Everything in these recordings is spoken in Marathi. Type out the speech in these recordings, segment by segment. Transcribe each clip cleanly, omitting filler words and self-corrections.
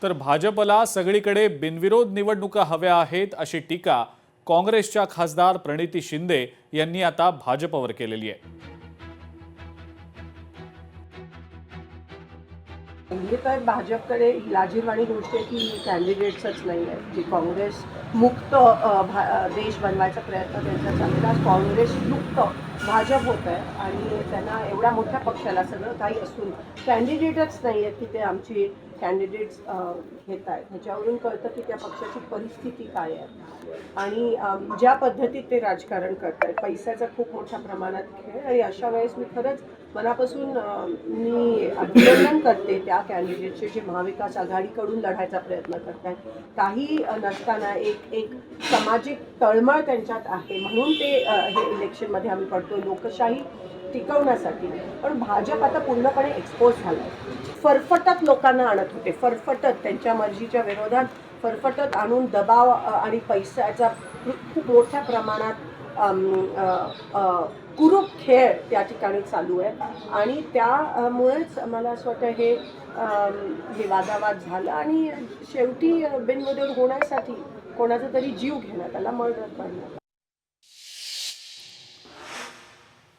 तर भाजपला सगळीकडे बिनविरोध निवडणुका हव्या आहेत अशी टीका काँग्रेसच्या खासदार प्रणिती शिंदे यांनी आता भाजपवर केलेली आहे। पहिली तर भाजपकडे लाजीरवाणी गोष्ट आहे की कॅन्डिडेट्सच नाही आहे। जी काँग्रेस मुक्त देश बनवायचा प्रयत्न त्यांचा चाललेला, काँग्रेस मुक्त भाजप होत आहे आणि त्यांना एवढ्या मोठ्या पक्षाला सगळं काही असून कॅन्डिडेटच नाही आहेत की ते आमची कॅन्डिडेट्स घेत आहेत। ह्याच्यावरून कळतं की त्या पक्षाची परिस्थिती काय आहे आणि ज्या पद्धतीत ते राजकारण करत आहेत, पैशाचा खूप मोठ्या प्रमाणात खेळ। आणि अशा वेळेस मी खरंच मनापासून मी अभिनंदन करते त्या कॅन्डिडेटचे जे महाविकास आघाडीकडून लढायचा प्रयत्न करत आहेत। काही नसताना एक सामाजिक तळमळ त्यांच्यात आहे म्हणून ते हे इलेक्शनमध्ये आम्ही पडतो लोकशाही टिकवण्यासाठी। पण भाजप आता पूर्णपणे एक्सपोज झालं आहे। फरफटत लोकांना आणत होते, फरफटत त्यांच्या मर्जीच्या विरोधात फरफटत आणून दबाव आणि पैशाचा खूप मोठ्या प्रमाणात कुरूप खेळ त्या ठिकाणी चालू आहे आणि त्यामुळेच मला असं वाटतं हे वादावाद झालं आणि शेवटी बिनविरोध होण्यासाठी कोणाचा तरी जीव घेण्यात आला, मर्डर बनला।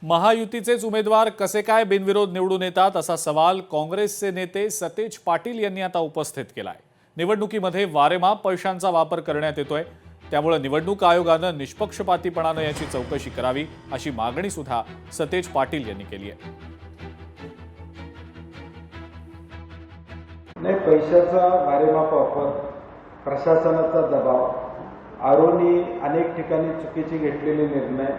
महायुतीचेच उमेदवार कसे काय बिनविरोध निवडून येतात असा सवाल काँग्रेसचे नेते सतेज पाटील यांनी आता उपस्थित केलाय। निवडणुकीमध्ये वारेमाप पैशांचा वापर करण्यात येतोय, त्यामुळे निवडणूक आयोगानं निष्पक्षपातीपणाने याची चौकशी करावी अशी मागणी सुद्धा सतेज पाटील यांनी केली आहे। नाही, पैशाचा वारेमाप वापर, प्रशासनाचा दबाव, आरोनी अनेक ठिकाणी चुकीचे घेतलेले निर्णय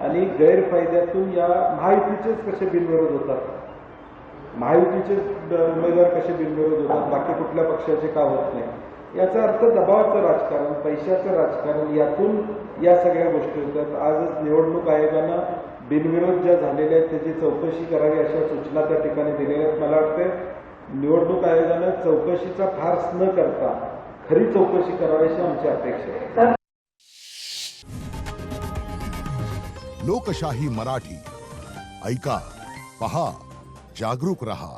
आणि गैरफायद्यातून या महायुतीचेच कसे बिनविरोध होतात, महायुतीचे उमेदवार कसे बिनविरोध होतात, बाकी कुठल्या पक्षाचे का होत नाही, याचा अर्थ दबावाचं राजकारण, पैशाचं राजकारण, यातून या सगळ्या गोष्टी होतात। आजच निवडणूक आयोगानं बिनविरोध ज्या झालेल्या आहेत त्याची चौकशी करावी अशा सूचना त्या ठिकाणी दिलेल्या आहेत। मला वाटतं निवडणूक आयोगानं चौकशीचा फार्स न करता खरी चौकशी करावी अशी आमची अपेक्षा आहे। लोकशाही मराठी ऐका, पहा, जागरूक रहा।